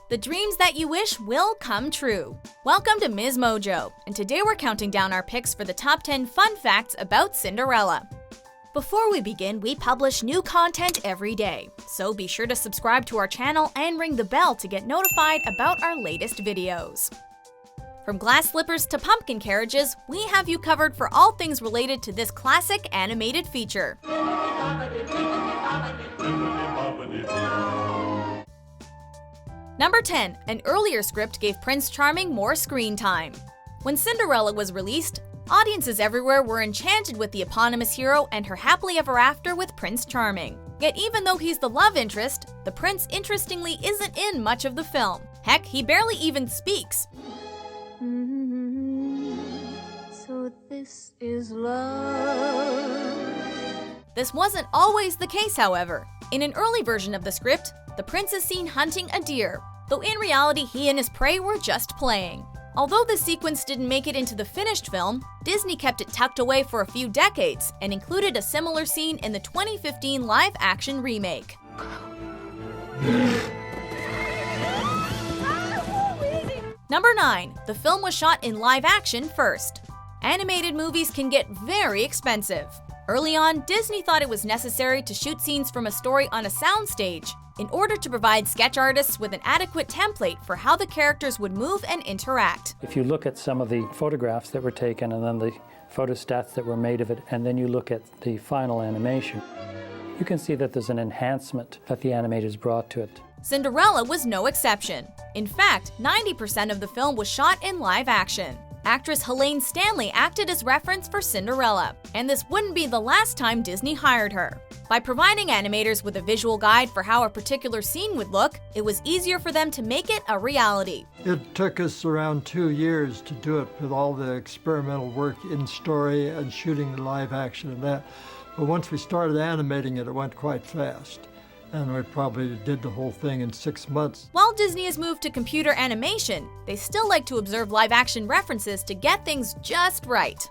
The dreams that you wish will come true. Welcome to MsMojo, and today we're counting down our picks for the top 10 fun facts about Cinderella. Before we begin, we publish new content every day, so be sure to subscribe to our channel and ring the bell to get notified about our latest videos. From glass slippers to pumpkin carriages, we have you covered for all things related to this classic animated feature. Number 10. An earlier script gave Prince Charming more screen time. When Cinderella was released, audiences everywhere were enchanted with the eponymous hero and her happily ever after with Prince Charming. Yet even though he's the love interest, the prince interestingly isn't in much of the film. Heck, he barely even speaks. So this is love. This wasn't always the case, however. In an early version of the script, the prince is seen hunting a deer, though in reality he and his prey were just playing. Although this sequence didn't make it into the finished film, Disney kept it tucked away for a few decades and included a similar scene in the 2015 live-action remake. Number 9. The film was shot in live-action first. Animated movies can get very expensive. Early on, Disney thought it was necessary to shoot scenes from a story on a soundstage in order to provide sketch artists with an adequate template for how the characters would move and interact. If you look at some of the photographs that were taken and then the photostats that were made of it, and then you look at the final animation, you can see that there's an enhancement that the animators brought to it. Cinderella was no exception. In fact, 90% of the film was shot in live action. Actress Helene Stanley acted as reference for Cinderella, and this wouldn't be the last time Disney hired her. By providing animators with a visual guide for how a particular scene would look, it was easier for them to make it a reality. It took us around 2 years to do it with all the experimental work in story and shooting the live action and that. But once we started animating it, it went quite fast. And we probably did the whole thing in 6 months. While Disney has moved to computer animation, they still like to observe live-action references to get things just right.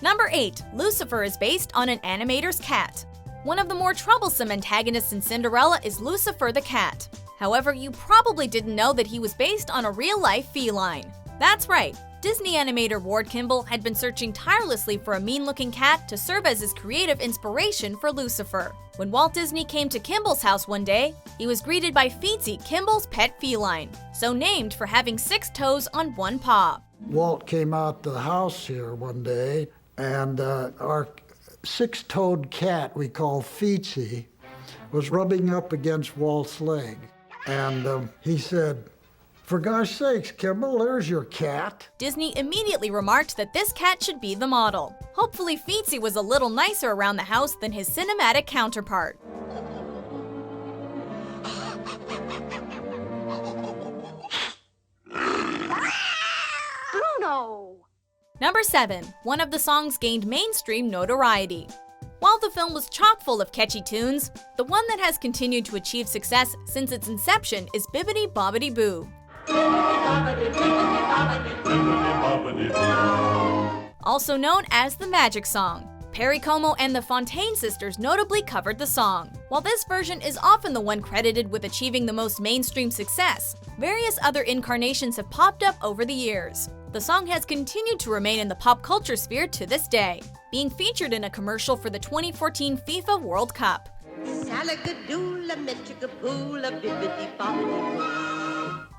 Number 8. Lucifer is based on an animator's cat. One of the more troublesome antagonists in Cinderella is Lucifer the cat. However, you probably didn't know that he was based on a real-life feline. That's right. Disney animator Ward Kimball had been searching tirelessly for a mean-looking cat to serve as his creative inspiration for Lucifer. When Walt Disney came to Kimball's house one day, he was greeted by Feetsy, Kimball's pet feline, so named for having 6 toes on one paw. Walt came out to the house here one day, and our 6-toed cat we call Feetsy was rubbing up against Walt's leg. And he said, "For gosh sakes, Kimball, there's your cat." Disney immediately remarked that this cat should be the model. Hopefully Feetsy was a little nicer around the house than his cinematic counterpart. Bruno! Number 7. One of the songs gained mainstream notoriety. While the film was chock full of catchy tunes, the one that has continued to achieve success since its inception is Bibbidi Bobbidi Boo. Also known as the Magic Song. Perry Como and the Fontaine sisters notably covered the song. While this version is often the one credited with achieving the most mainstream success, various other incarnations have popped up over the years. The song has continued to remain in the pop culture sphere to this day, being featured in a commercial for the 2014 FIFA World Cup.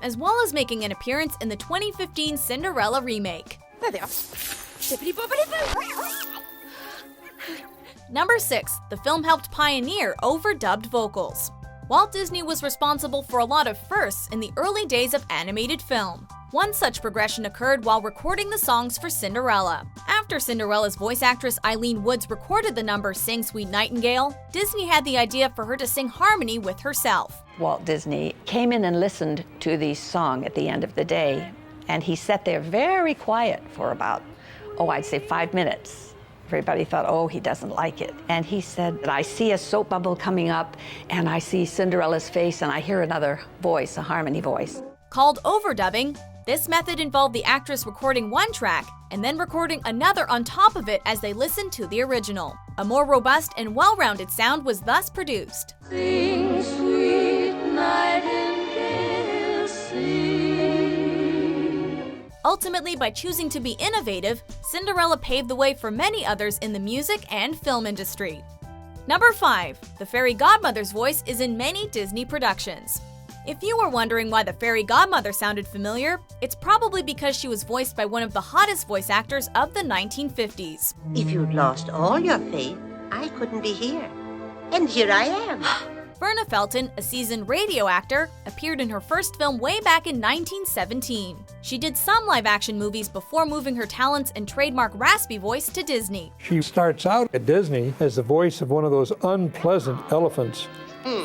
As well as making an appearance in the 2015 Cinderella remake. There they are. Number 6. The film helped pioneer overdubbed vocals. Walt Disney was responsible for a lot of firsts in the early days of animated film. One such progression occurred while recording the songs for Cinderella. After Cinderella's voice actress Eileen Woods recorded the number Sing Sweet Nightingale, Disney had the idea for her to sing harmony with herself. Walt Disney came in and listened to the song at the end of the day, and he sat there very quiet for about, I'd say 5 minutes. Everybody thought, oh, he doesn't like it. And he said, I see a soap bubble coming up, and I see Cinderella's face, and I hear another voice, a harmony voice. Called overdubbing, this method involved the actress recording one track and then recording another on top of it as they listened to the original. A more robust and well-rounded sound was thus produced. Sing, sweet nightingale, sing. Ultimately, by choosing to be innovative, Cinderella paved the way for many others in the music and film industry. Number 5. The fairy godmother's voice is in many Disney productions. If you were wondering why the fairy godmother sounded familiar, it's probably because she was voiced by one of the hottest voice actors of the 1950s. If you'd lost all your faith, I couldn't be here. And here I am. Verna Felton, a seasoned radio actor, appeared in her first film way back in 1917. She did some live-action movies before moving her talents and trademark raspy voice to Disney. She starts out at Disney as the voice of one of those unpleasant elephants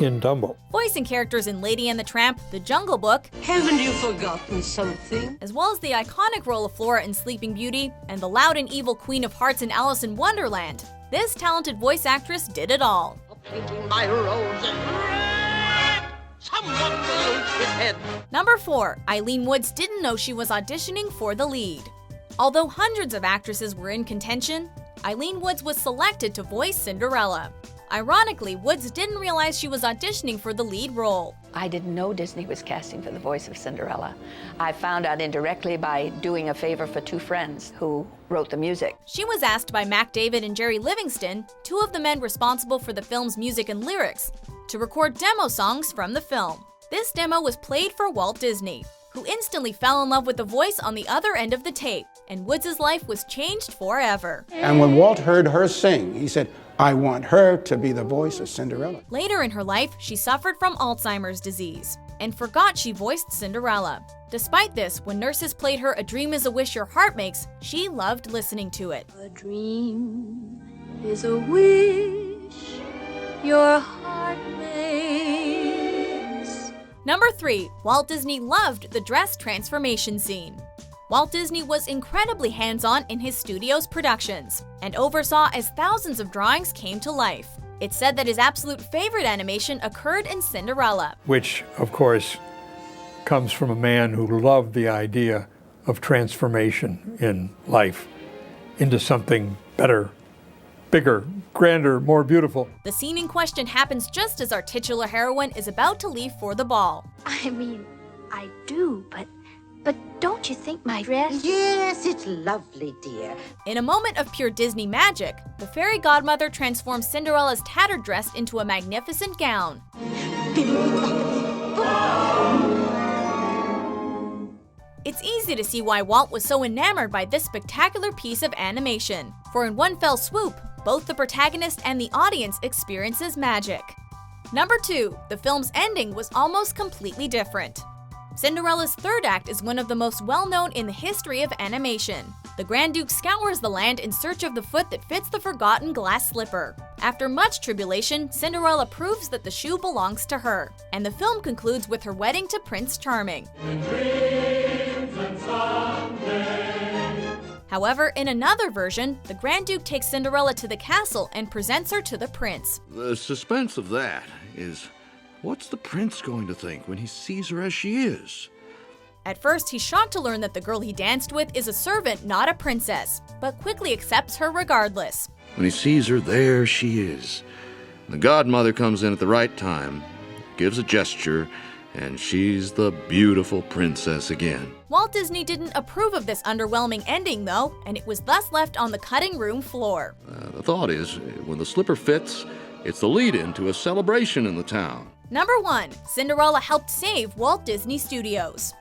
in Dumbo. Voicing characters in Lady and the Tramp, The Jungle Book, Haven't you forgotten something? as well as the iconic role of Flora in Sleeping Beauty and the loud and evil Queen of Hearts in Alice in Wonderland, this talented voice actress did it all. Painting my roses red. Someone will lose his head. Number 4. Eileen Woods didn't know she was auditioning for the lead. Although hundreds of actresses were in contention, Eileen Woods was selected to voice Cinderella. Ironically, Woods didn't realize she was auditioning for the lead role. I didn't know Disney was casting for the voice of Cinderella. I found out indirectly by doing a favor for two friends who wrote the music. She was asked by Mac David and Jerry Livingston, two of the men responsible for the film's music and lyrics, to record demo songs from the film. This demo was played for Walt Disney, who instantly fell in love with the voice on the other end of the tape, and Woods' life was changed forever. And when Walt heard her sing, he said, I want her to be the voice of Cinderella. Later in her life, she suffered from Alzheimer's disease and forgot she voiced Cinderella. Despite this, when nurses played her A Dream is a Wish Your Heart Makes, she loved listening to it. A dream is a wish your heart makes. Number 3. Walt Disney loved the dress transformation scene. Walt Disney was incredibly hands-on in his studio's productions and oversaw as thousands of drawings came to life. It's said that his absolute favorite animation occurred in Cinderella. Which, of course, comes from a man who loved the idea of transformation in life into something better, bigger, grander, more beautiful. The scene in question happens just as our titular heroine is about to leave for the ball. I mean, I do, but don't you think my dress? Yes, it's lovely, dear. In a moment of pure Disney magic, the fairy godmother transforms Cinderella's tattered dress into a magnificent gown. It's easy to see why Walt was so enamored by this spectacular piece of animation, for in one fell swoop, both the protagonist and the audience experiences magic. Number 2. The film's ending was almost completely different. Cinderella's third act is one of the most well-known in the history of animation. The Grand Duke scours the land in search of the foot that fits the forgotten glass slipper. After much tribulation, Cinderella proves that the shoe belongs to her, and the film concludes with her wedding to Prince Charming. However, in another version, the Grand Duke takes Cinderella to the castle and presents her to the prince. The suspense of that is, what's the prince going to think when he sees her as she is? At first, he's shocked to learn that the girl he danced with is a servant, not a princess, but quickly accepts her regardless. When he sees her, there she is. The godmother comes in at the right time, gives a gesture, and she's the beautiful princess again. Walt Disney didn't approve of this underwhelming ending, though, and it was thus left on the cutting room floor. The thought is, when the slipper fits, it's the lead-in to a celebration in the town. Number 1. Cinderella helped save Walt Disney Studios.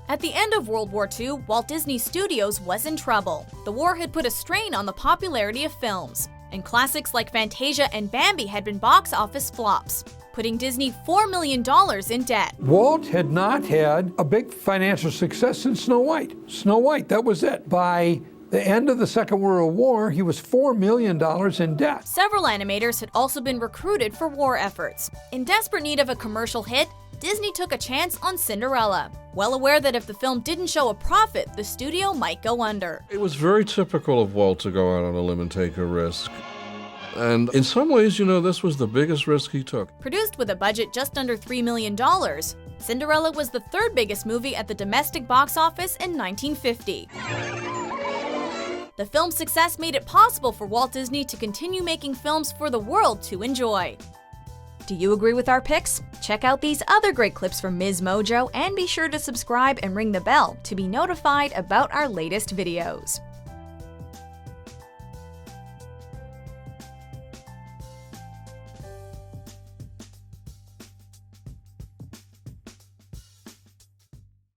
At the end of World War II, Walt Disney Studios was in trouble. The war had put a strain on the popularity of films, and classics like Fantasia and Bambi had been box office flops, putting Disney $4 million in debt. Walt had not had a big financial success since Snow White. Snow White, that was it. By the end of the Second World War, he was $4 million in debt. Several animators had also been recruited for war efforts. In desperate need of a commercial hit, Disney took a chance on Cinderella, well aware that if the film didn't show a profit, the studio might go under. It was very typical of Walt to go out on a limb and take a risk. And in some ways, this was the biggest risk he took. Produced with a budget just under $3 million, Cinderella was the third biggest movie at the domestic box office in 1950. The film's success made it possible for Walt Disney to continue making films for the world to enjoy. Do you agree with our picks? Check out these other great clips from MsMojo and be sure to subscribe and ring the bell to be notified about our latest videos.